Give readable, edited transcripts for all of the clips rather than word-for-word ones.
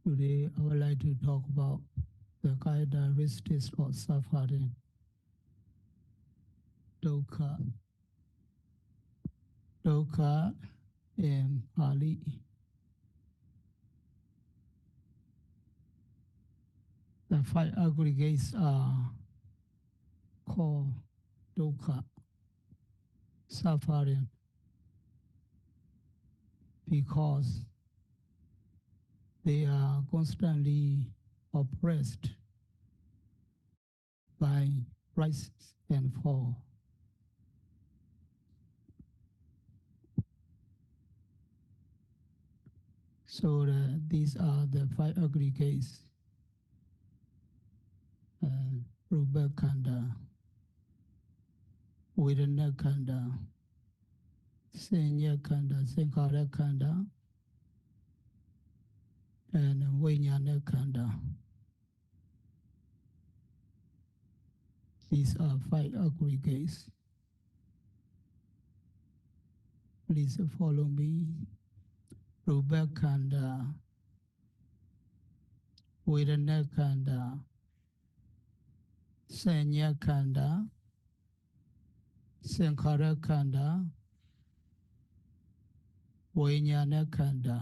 Today, I would like to talk about the characteristics of suffering, dukkha. Dukkha in Pali. The five aggregates are called dukkha, suffering, because they are constantly oppressed by rise and fall. So these are the five aggregates. Rupa Khanda, Vedana Khanda, Sanya Khanda, Sankhara Khanda, and Vijnana Khanda. These are five aggregates. Please follow me. Rupa Khanda, Vedana Khanda, Sanya Khanda, Sankhara Khanda, Vijnana Khanda.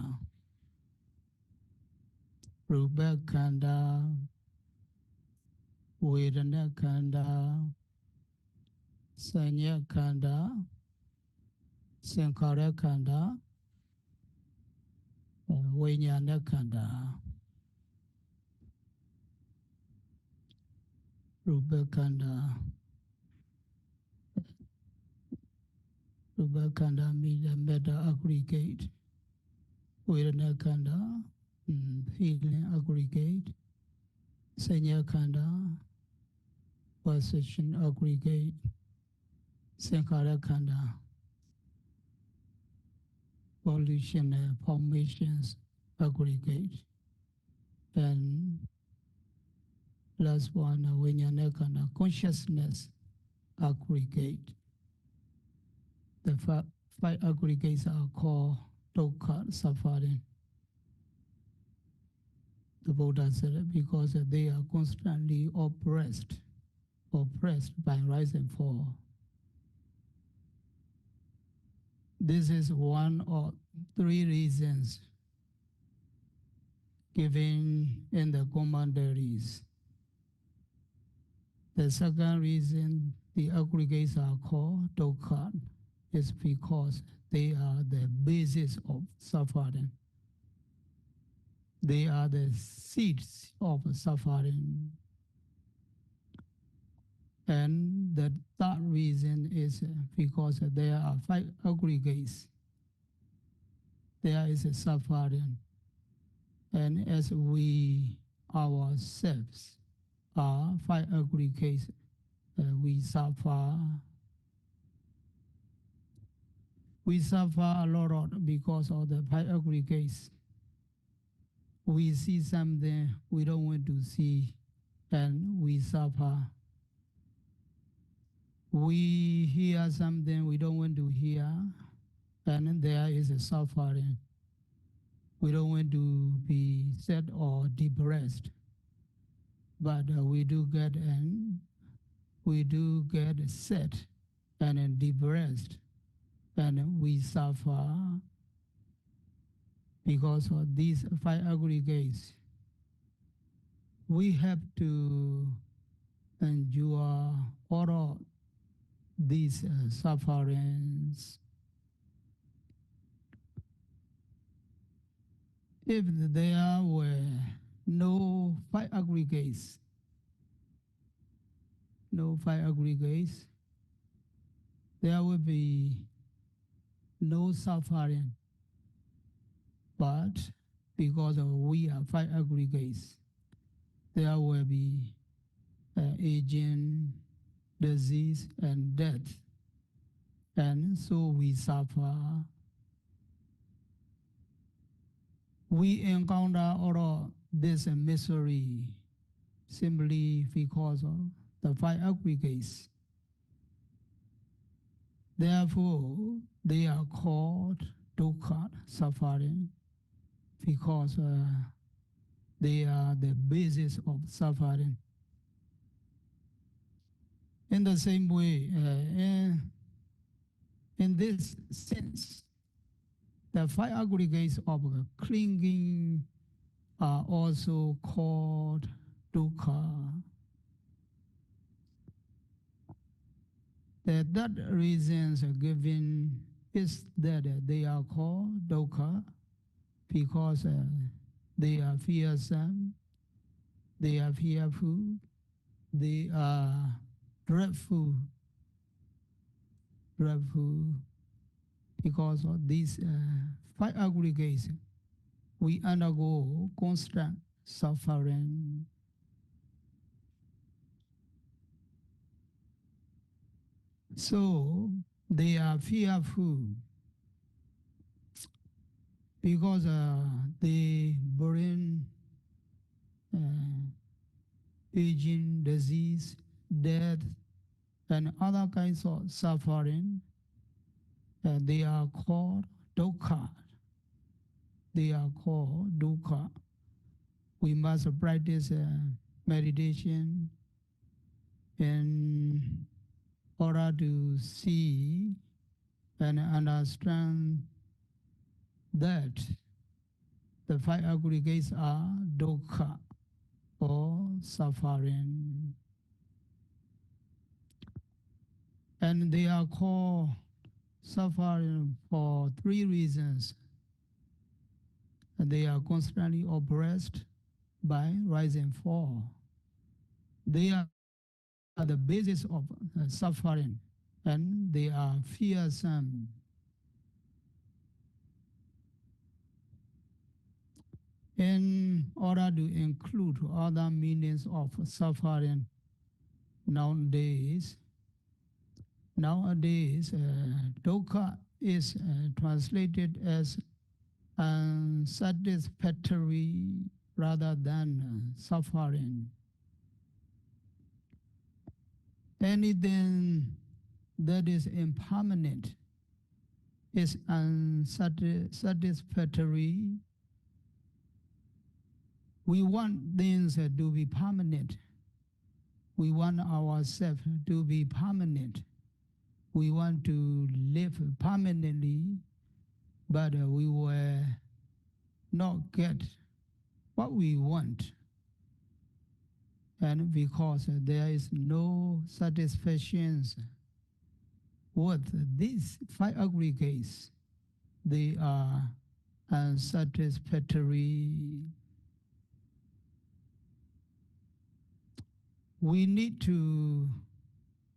Rupa Khanda, Vedana Khanda, Sanya Khanda, Sankhara Khanda, Vijnana Khanda. Rupa Khanda. Rupa Khanda means the meta aggregate. Vedana Khanda, feeling aggregate. Sanya Khanda, perception aggregate. Sankhara Khanda, pollution formations aggregate. And last one, Vijnana Khanda, consciousness aggregate. The five aggregates are called dukkha, suffering. The Buddha said because they are constantly oppressed by rise and fall. This is one of three reasons given in the commentaries. The second reason the aggregates are called dukkha is because they are the basis of suffering. They are the seeds of suffering. And the third reason is because there are five aggregates. There is a suffering. And as we ourselves are five aggregates, we suffer. We suffer a lot because of the five aggregates. We see something we don't want to see, and we suffer. We hear something we don't want to hear, and there is a suffering. We don't want to be sad or depressed, but we do get sad and depressed, and we suffer because of these five aggregates. We have to endure all of these sufferings. If there were no five aggregates, there would be no suffering. But because we are five aggregates, there will be aging, disease, and death. And so we suffer. We encounter all of this misery simply because of the five aggregates. Therefore, they are called dukkha, suffering, because They are the basis of suffering. In the same way, in this sense, the five aggregates of clinging are also called dukkha. That reasons given is that they are called dukkha because they are fearsome, they are fearful, they are dreadful, dreadful. Because of these five aggregates, we undergo constant suffering. So they are fearful because they bring uh, aging, disease, death, and other kinds of suffering. They are called dukkha. They are called dukkha. We must practice meditation in order to see and understand that the five aggregates are dukkha or suffering. And they are called suffering for three reasons. They are constantly oppressed by rise and fall. They are the basis of suffering, and they are fearsome. In order to include other meanings of suffering nowadays, dukkha is translated as unsatisfactory rather than suffering. Anything that is impermanent is unsatisfactory. We want things to be permanent. We want ourselves to be permanent. We want to live permanently, but we will not get what we want. And because there is no satisfaction with these five aggregates, they are unsatisfactory. We need to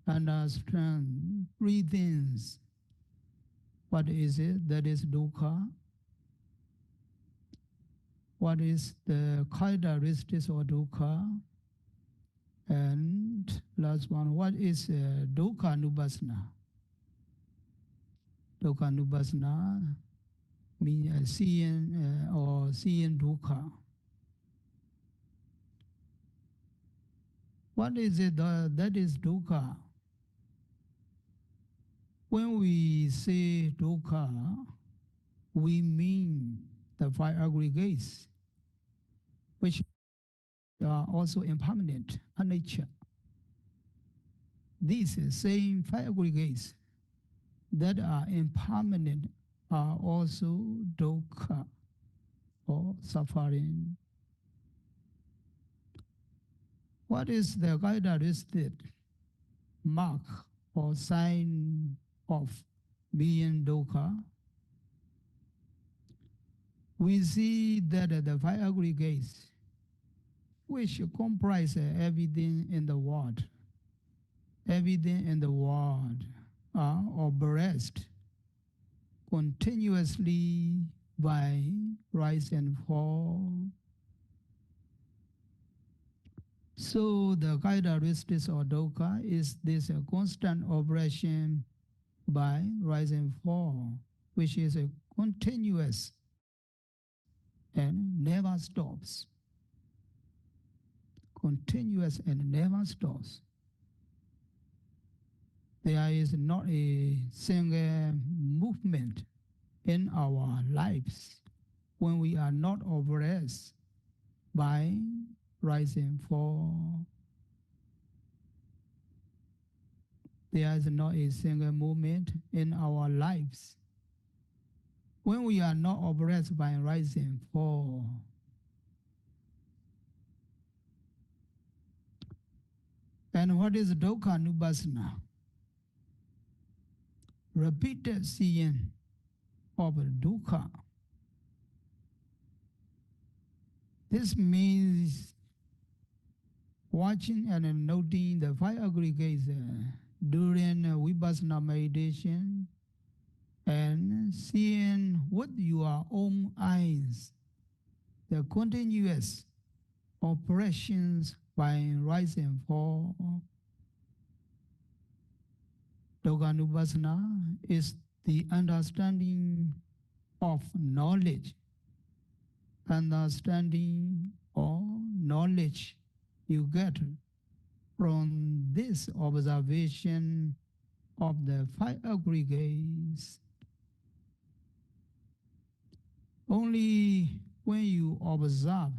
understand three things. What is it? That is dukkha. What is the characteristics of dukkha? And last one, what is dukkha nupassana? Dukkha nupassana means seeing dukkha. What is it that is dukkha? When we say dukkha, we mean the five aggregates, which are also impermanent, a nature. These same five aggregates that are impermanent are also dukkha or suffering. What is the characteristic mark or sign of being dukkha? We see that the five aggregates, which comprise everything in the world are oppressed continuously by rise and fall. So the characteristics of dukkha is this constant oppression by rise and fall, which is continuous and never stops. Continuous and never stops. There is not a single movement in our lives when we are not oppressed by rise and fall. There is not a single moment in our lives when we are not oppressed by rise and fall. And what is dukkha nupassana? Repeated seeing of dukkha. This means watching and noting the five aggregates during vipassana meditation and seeing with your own eyes the continuous operations by rise and fall. Dukkhanupassana is the understanding of knowledge, understanding or knowledge you get from this observation of the five aggregates. Only when you observe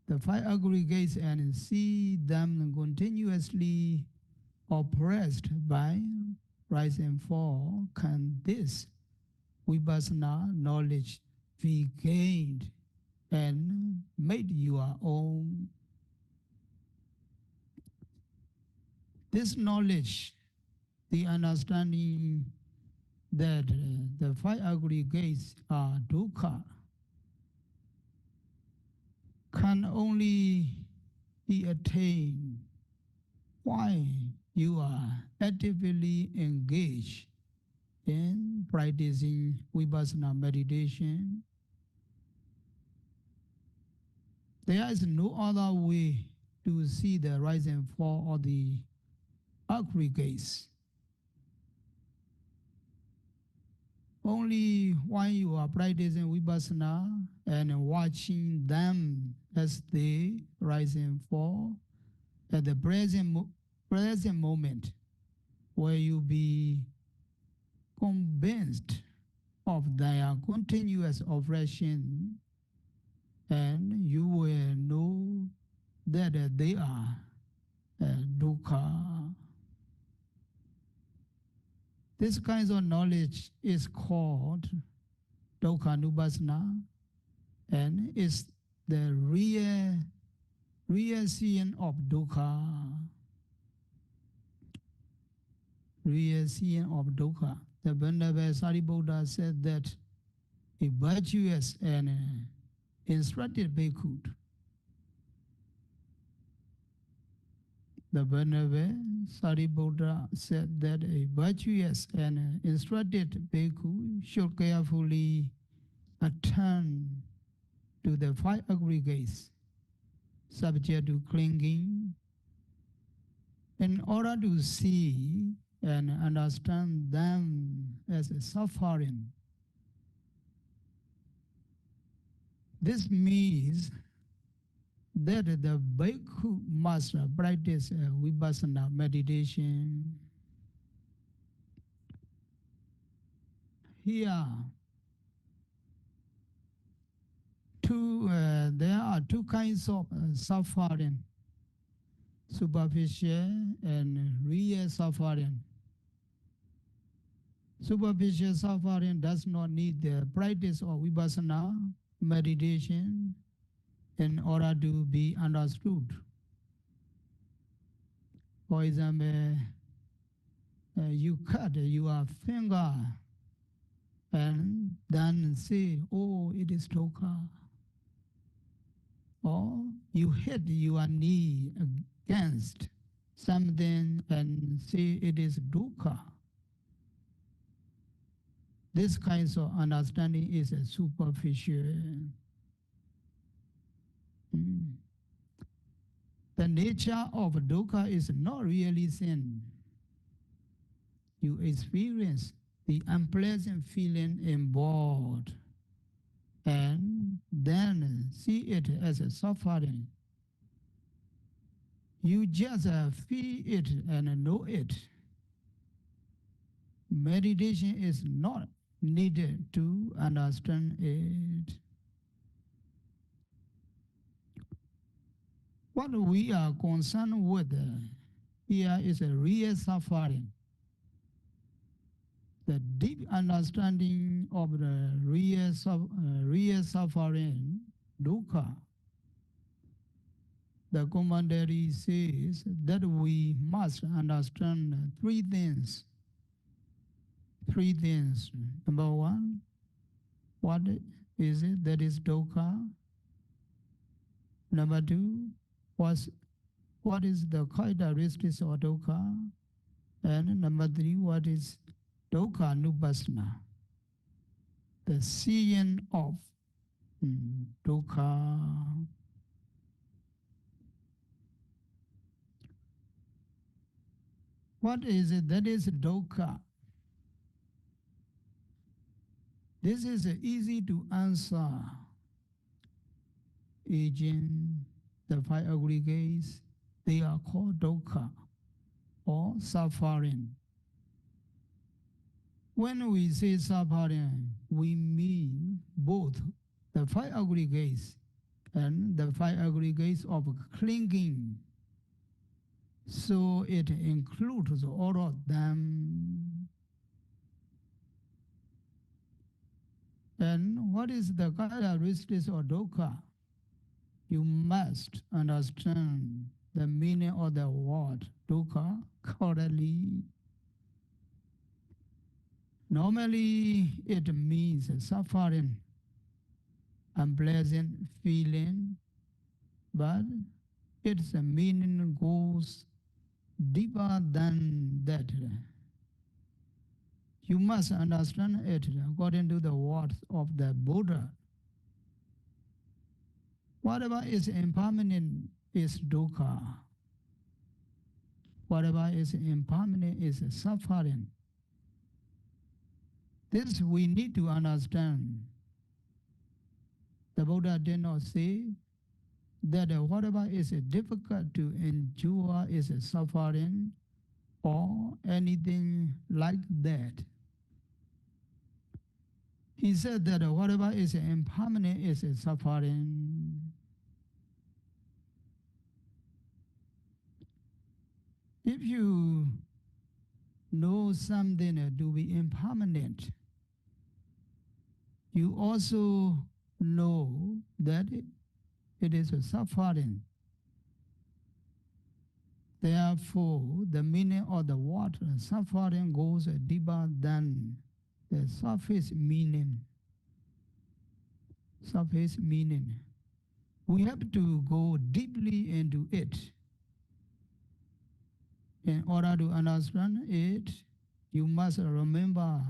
the five aggregates and see them continuously oppressed by rise and fall can this vipassana knowledge be gained and made your own. This knowledge, the understanding that the five aggregates are dukkha, can only be attained while you are actively engaged in practicing vipassana meditation. There is no other way to see the rise and fall of the aggregates. Only while you are practicing vipassana and watching them as they rise and fall at the present moment, will you be convinced of their continuous oppression, and you will know that they are dukkha. This kind of knowledge is called dukkhanupassana and is the real seeing of dukkha. Real seeing of dukkha. The Venerable Sariputta said that a virtuous and instructed bhikkhu. The Venerable Sariputta said that a virtuous and instructed bhikkhu should carefully attend to the five aggregates subject to clinging in order to see and understand them as a suffering. This means that the bhikkhu must practice vipassana meditation. Here, there are two kinds of suffering, superficial and real suffering. Superficial suffering does not need the practice of vipassana meditation in order to be understood. For example, you cut your finger and then say, oh, it is dukkha. Or you hit your knee against something and say it is dukkha. This kind of understanding is a superficial. The nature of dukkha is not really sin. You experience the unpleasant feeling involved and then see it as a suffering. You just feel it and know it. Meditation is not needed to understand it. What we are concerned with here is a real suffering. The deep understanding of the real suffering, dukkha. The commentary says that we must understand three things. Three things. Number one, what is it that is dukkha? Number two, what is the characteristics of dukkha? And number three, what is dukkha nupassana? The seeing of dukkha. What is it that is dukkha? This is easy to answer. Aging, the five aggregates, they are called dukkha or suffering. When we say suffering, we mean both the five aggregates and the five aggregates of clinging. So it includes all of them. And what is the characteristics of dukkha? You must understand the meaning of the word dukkha correctly. Normally, it means suffering, unpleasant feeling, but its meaning goes deeper than that. You must understand it according to the words of the Buddha. Whatever is impermanent is dukkha. Whatever is impermanent is suffering. This we need to understand. The Buddha did not say that whatever is difficult to endure is suffering or anything like that. He said that whatever is impermanent is suffering. If you know something to be impermanent, you also know that it is suffering. Therefore, the meaning of the word suffering goes deeper than the surface meaning. Surface meaning. We have to go deeply into it. In order to understand it, you must remember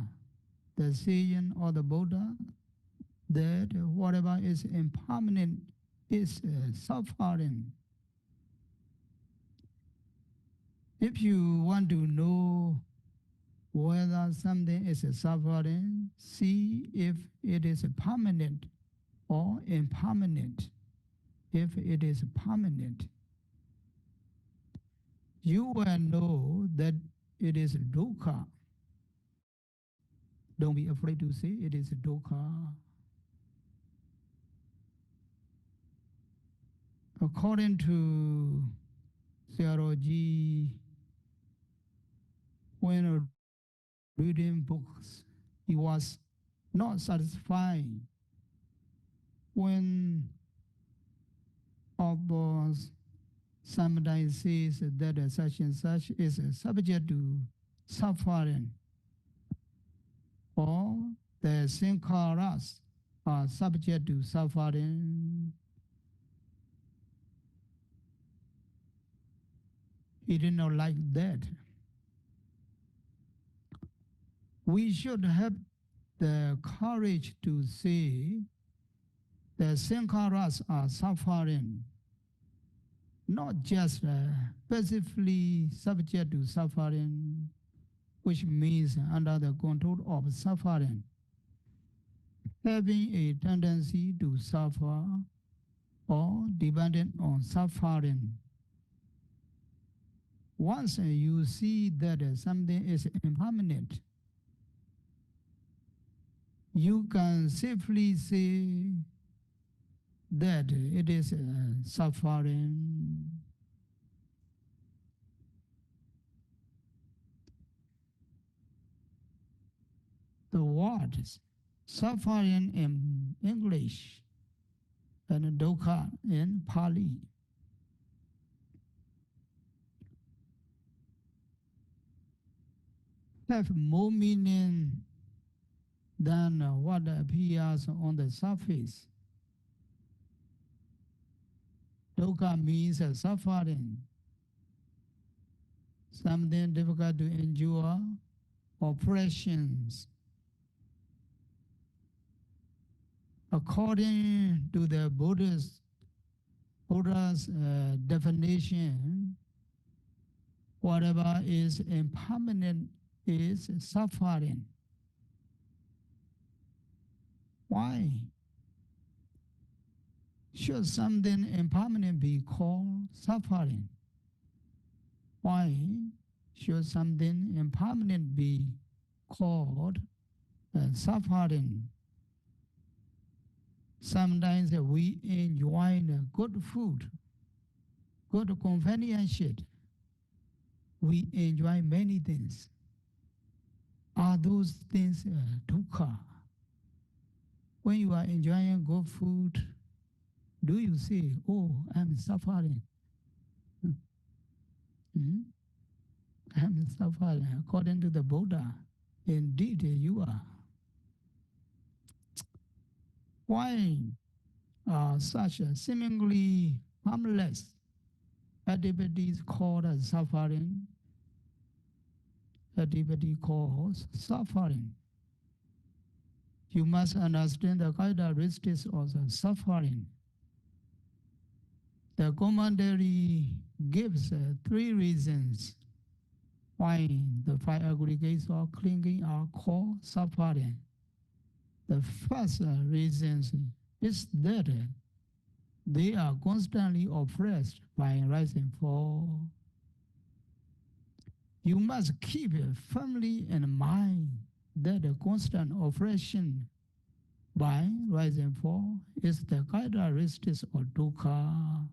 the saying of the Buddha that whatever is impermanent is suffering. If you want to know whether something is suffering, see if it is permanent or impermanent. If it is permanent, you will know that it is dukkha. Don't be afraid to say it is dukkha. According to Sayadaw, when reading books, he was not satisfied. When boss sometimes says that such and such is subject to suffering, or the sankharas are subject to suffering, he did not like that. We should have the courage to say the sankharas are suffering, not just passively subject to suffering, which means under the control of suffering, having a tendency to suffer or dependent on suffering. Once you see that something is impermanent, you can safely say that it is suffering. the words suffering in English and dukkha in Pali. Have more meaning than what appears on the surface. Dukkha means suffering, something difficult to endure, oppressions. According to the Buddha's definition, whatever is impermanent is suffering. Why should something impermanent be called suffering? Why should something impermanent be called suffering? Sometimes we enjoy good food, good companionship. We enjoy many things. Are those things dukkha? When you are enjoying good food, do you say, oh, I'm suffering? Hmm? I'm suffering. According to the Buddha, indeed you are. Why are such seemingly harmless activities called suffering? Activity causes suffering. You must understand the characteristics of the suffering. The commentary gives three reasons why the five aggregates of clinging are called suffering. The first reason is that they are constantly oppressed by rise and fall. You must keep firmly in mind that the constant oppression by rise and fall is the characteristics of dukkha.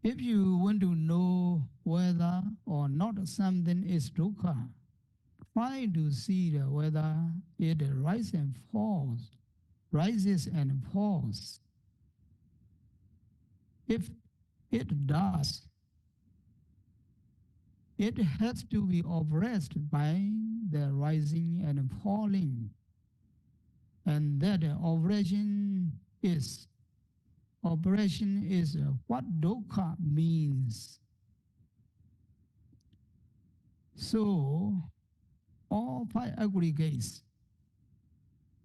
If you want to know whether or not something is dukkha, try to see whether it rises and falls, rises and falls. If it does, it has to be oppressed by the rising and falling. And that oppression is what dukkha means. So all five aggregates,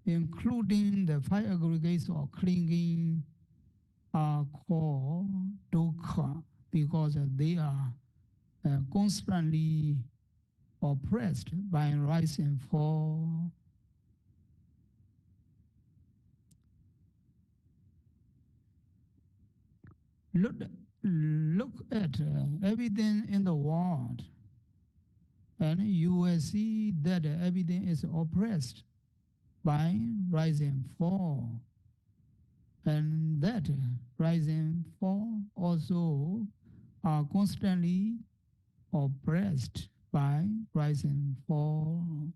including the five aggregates of clinging, are called dukkha because they are constantly oppressed by rise and fall. Look, look at everything in the world, and you will see that everything is oppressed by rise and fall. And that rise and fall also are constantly oppressed by rise and fall.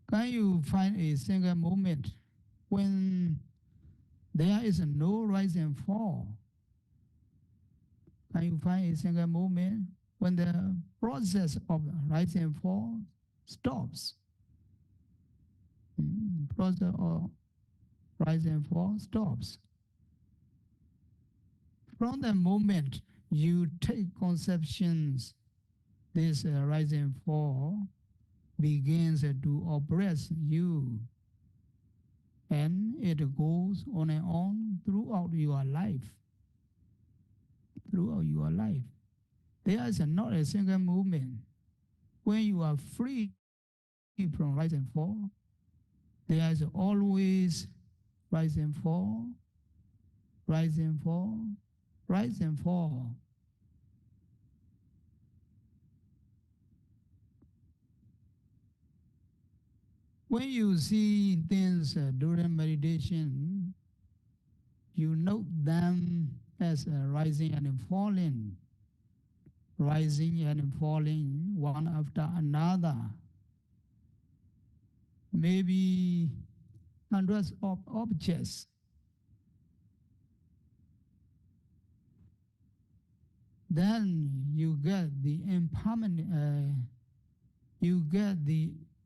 Can you find a single moment when there is no rise and fall? Can you find a single moment when the process of rise and fall stops? Process of rise and fall stops. From the moment you take conceptions, this rise and fall begins to oppress you, and it goes on and on throughout your life. Throughout your life, there is not a single moment when you are free from rise and fall. There is always rise and fall, rise and fall, rise and fall. When you see things during meditation, you note them as rising and falling one after another. Maybe hundreds of objects. Then you get the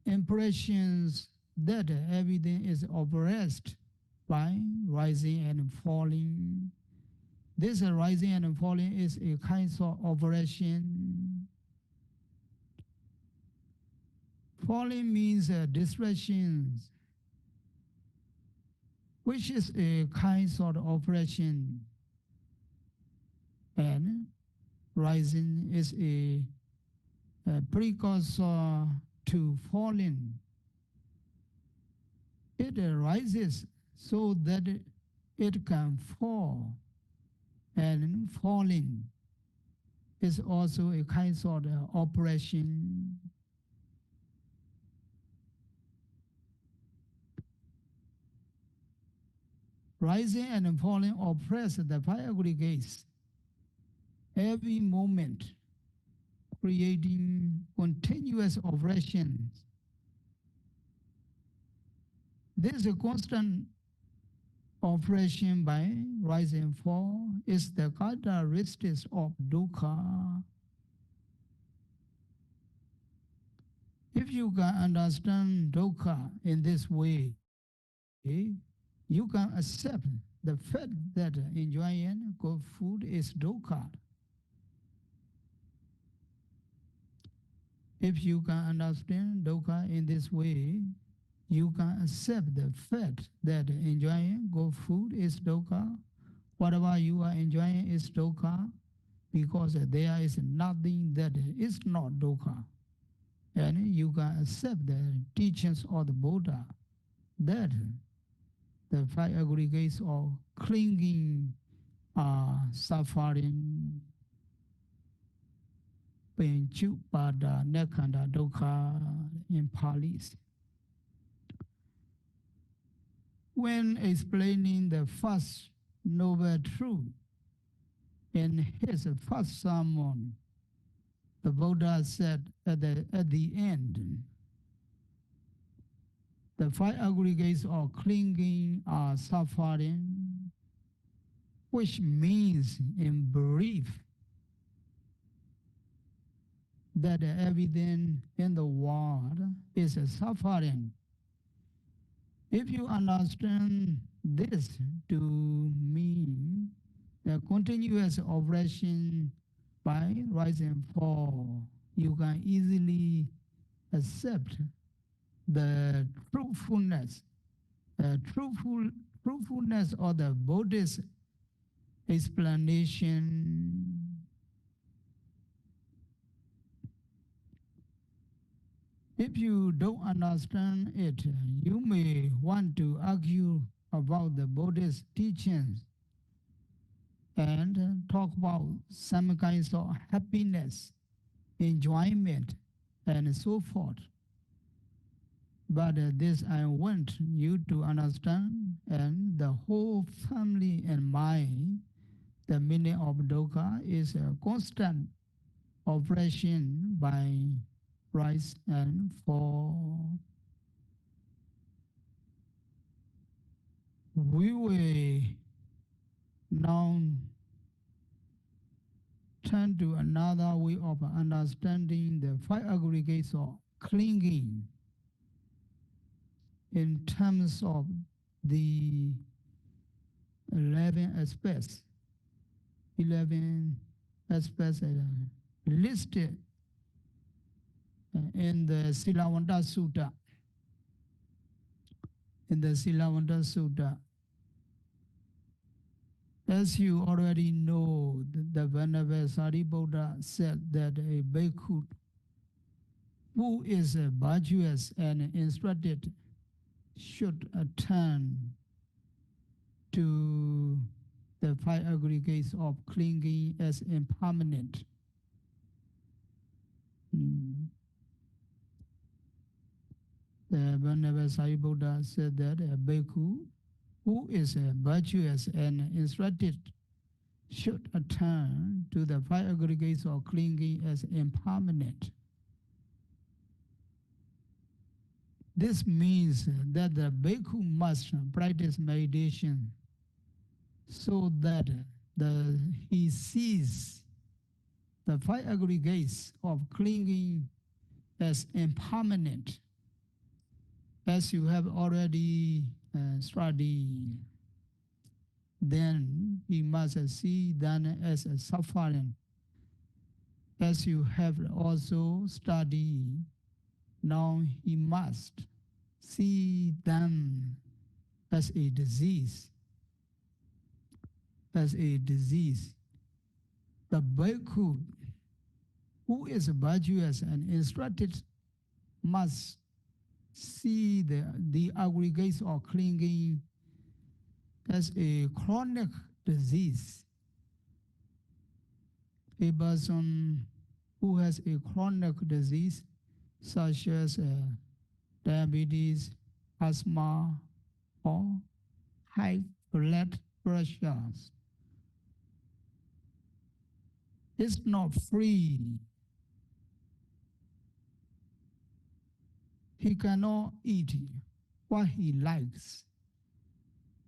impressions that everything is oppressed by rising and falling. This rising and falling is a kind of operation. Falling means distractions, which is a kind of operation. And rising is a precursor to falling. It rises so that it can fall, and falling is also a kind of operation. Rising and falling oppress the five aggregates every moment, creating continuous operations. This constant operation by rise and fall is the characteristic of dukkha. If you can understand dukkha in this way, you can accept the fact that enjoying good food is dukkha. If you can understand dukkha in this way, you can accept the fact that enjoying good food is dukkha. Whatever you are enjoying is dukkha, because there is nothing that is not dukkha. And you can accept the teachings of the Buddha that the five aggregates of clinging are suffering, Penchupada Nekanda Dukkha in Pali. When explaining the first noble truth in his first sermon, the Buddha said at the end, the five aggregates of clinging are suffering, which means in brief that everything in the world is a suffering. If you understand this to mean the continuous operation by rise and fall, you can easily accept the truthfulness of the Buddhist explanation. If you don't understand it, you may want to argue about the Buddhist teachings and talk about some kinds of happiness, enjoyment, and so forth. But this I want you to understand, and the whole family and mine, the meaning of dukkha is a constant operation by rise and fall. We will now turn to another way of understanding the five aggregates of clinging in terms of the 11 aspects. 11 aspects listed in the Silavanta Sutta. In the Silavanta Sutta, as you already know, the Venerable Sariputta said that a bhikkhu who is virtuous and instructed should attend to the five aggregates of clinging as impermanent. The Venerable Sariputta said that a bhikkhu who is virtuous and instructed should attend to the five aggregates of clinging as impermanent. This means that the bhikkhu must practice meditation so that he sees the five aggregates of clinging as impermanent, as you have already studied. Then he must see them as a suffering, as you have also studied. Now he must see them as a disease, as a disease. The bhikkhu who is virtuous and instructed must see the aggregates of clinging as a chronic disease. A person who has a chronic disease such as diabetes, asthma, or high blood pressure is not free. He cannot eat what he likes,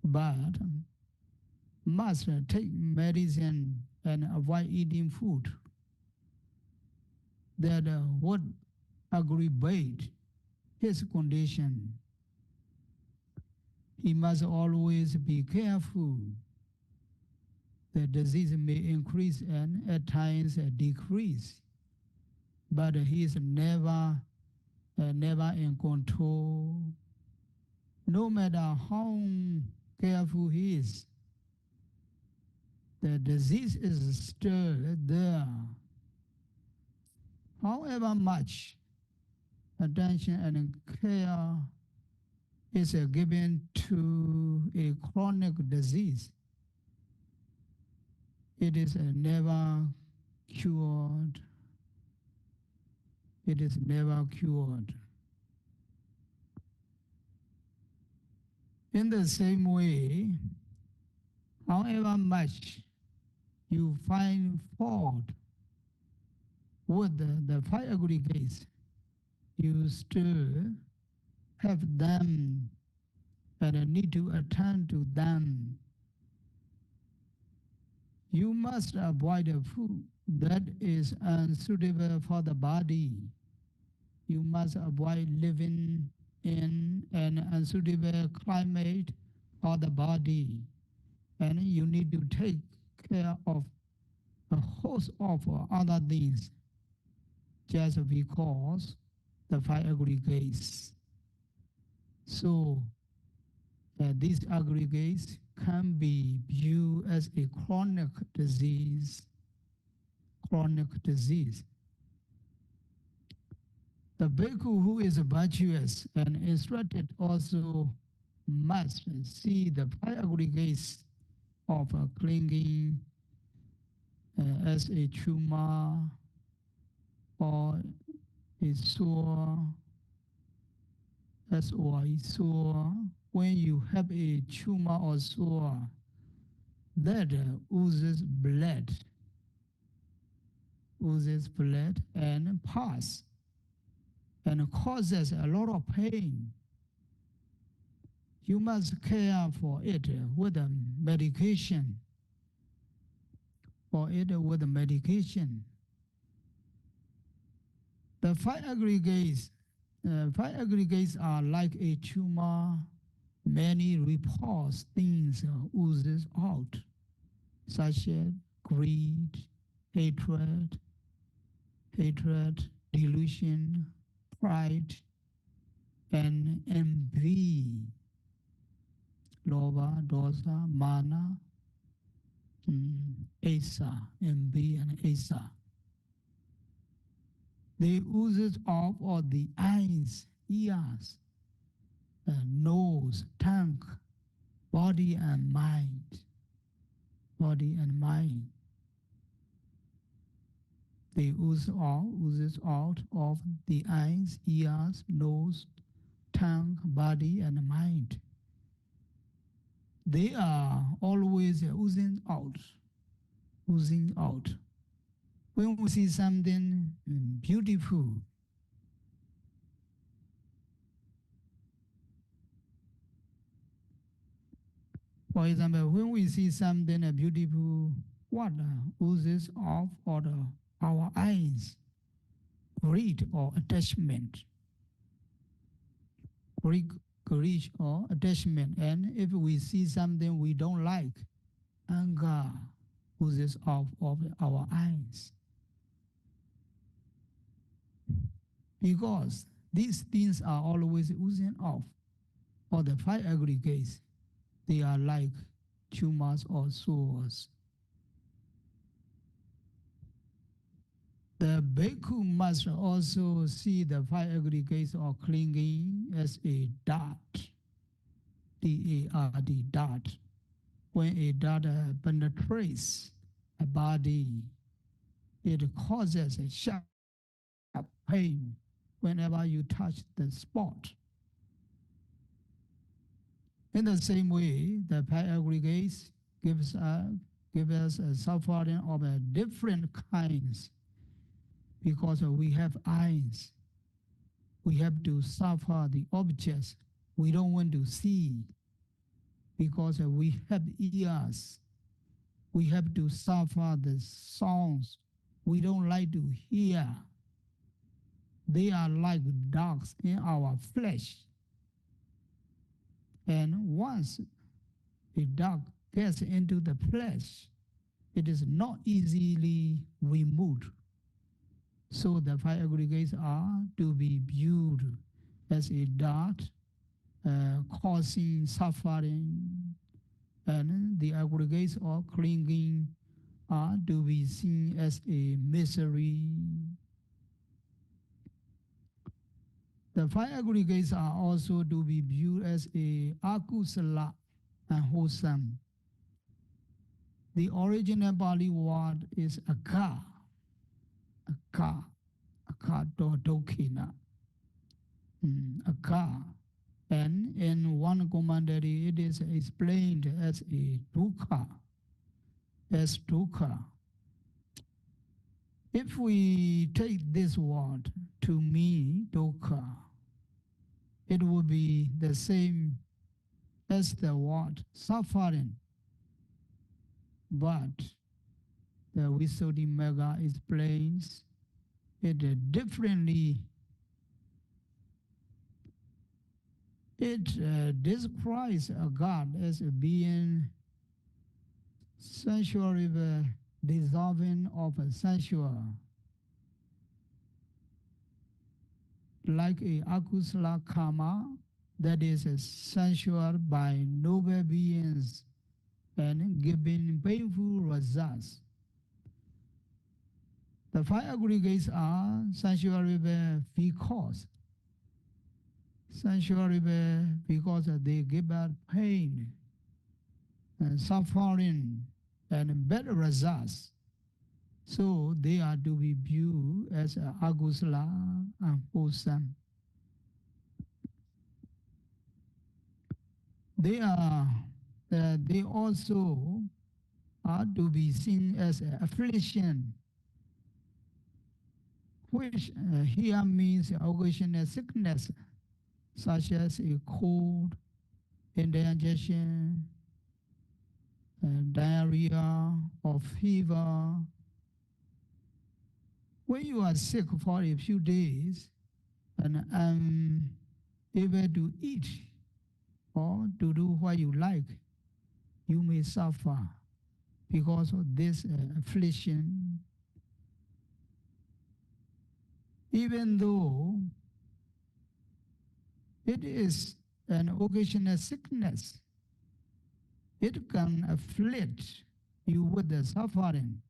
but must take medicine and avoid eating food that would aggravate his condition. He must always be careful. The disease may increase and at times decrease, but he is never in control. No matter how careful he is, the disease is still there. However much attention and care is given to a chronic disease, it is never cured. It is never cured. In the same way, however much you find fault with the five aggregates, you still have them and need to attend to them. You must avoid food that is unsuitable for the body. You must avoid living in an unsuitable climate for the body. And you need to take care of a host of other things just because the five aggregates. So these aggregates can be viewed as a chronic disease. Chronic disease. The bhikkhu who is virtuous and instructed also must see the five aggregates of clinging as a tumor or a sore, as or a sore. When you have a tumor or sore that oozes blood and pus and causes a lot of pain, you must care for it with a medication. The five aggregates are like a tumor. Many reports things oozes out, such as greed, hatred, delusion, pride, and envy. Lobha, dosa, mana, asa, envy and asa. They oozes out of the eyes, ears, nose, tongue, body and mind. Body and mind. They oozes out of the eyes, ears, nose, tongue, body and mind. they are always oozing out, oozing out. When we see something beautiful, for example, when we see something beautiful, what oozes off out of our eyes? Greed or attachment, greed or attachment. And if we see something we don't like, anger oozes off of our eyes. Because these things are always oozing off. Or the five aggregates, they are like tumors or sores. The bhikkhu must also see the five aggregates or clinging as a dart, D-A-R-D, dart. When a dart penetrates a body, it causes a sharp pain whenever you touch the spot. In the same way, the five aggregates give us a suffering of different kinds because we have eyes. We have to suffer the objects we don't want to see because we have ears. We have to suffer the songs we don't like to hear. They are like dogs in our flesh. And once a dog gets into the flesh, it is not easily removed. So the five aggregates are to be viewed as a dart causing suffering, and the aggregates or clinging are to be seen as a misery. The five aggregates are also to be viewed as a akusala and wholesome. The original Pali word is aka, aka, aka to dokina, aka. And in one commentary, it is explained as a dukkha, as dukkha. If we take this word to mean dukkha, it would be the same as the word suffering. But the Visuddhimagga explains it differently. It describes a God as a being sensual, dissolving of a sensual, like a akusala karma that is sensual by noble beings and giving painful results. The five aggregates are sensual because they give us pain and suffering and bad results. So they are to be viewed as agusala and wholesome. They also are to be seen as affliction, which here means occasional sickness, such as a cold, indigestion, diarrhea, or fever. When you are sick for a few days and unable to eat or to do what you like, you may suffer because of this affliction. Even though it is an occasional sickness, it can afflict you with the suffering.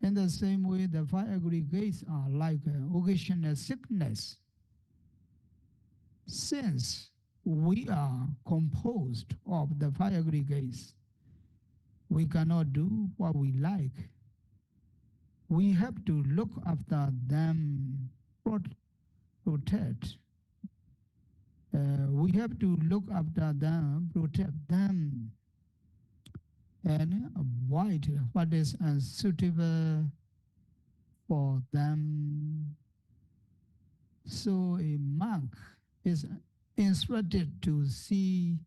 In the same way, the five aggregates are like occasional sickness. Since we are composed of the five aggregates, we cannot do what we like. We have to look after them, protect, We have to look after them, protect them, and avoid what is unsuitable for them. So a monk is instructed to see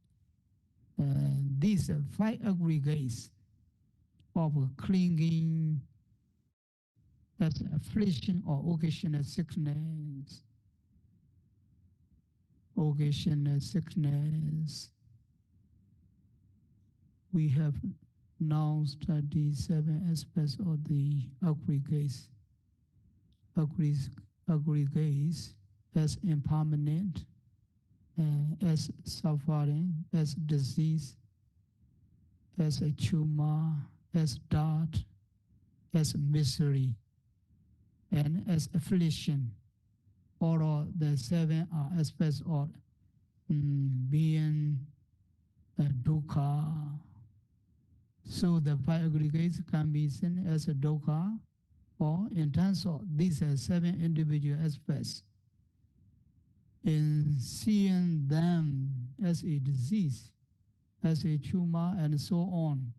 these five aggregates of clinging as affliction or occasional sickness. Occasional sickness. We have now studied seven aspects of the aggregates as impermanent, as suffering, as disease, as a tumor, as doubt, as misery, and as affliction. All of the seven are aspects of being dukkha. So the five aggregates can be seen as a dukkha, or in terms of these seven individual aspects. In seeing them as a disease, as a tumor, and so on,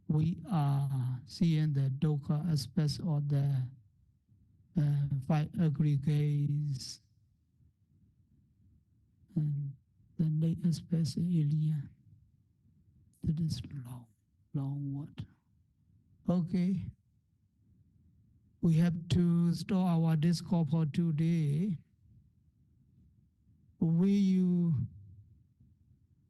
we are seeing the dukkha aspects of the five aggregates. And the next aspect is alien. That is long word. Okay. We have to stop our discourse for today. Will you,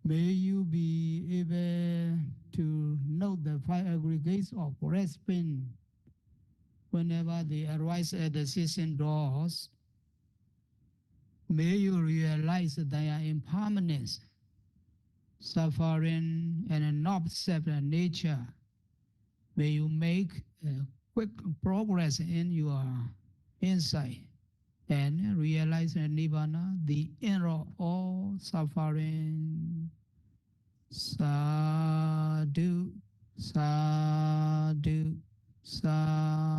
may you be able to note the five aggregates of grasping whenever they arise at the season doors. May you realize their impermanence, suffering, and non-self nature. May you make quick progress in your insight and realize Nibbana, the end of all suffering. Sadhu, sadhu, sadhu.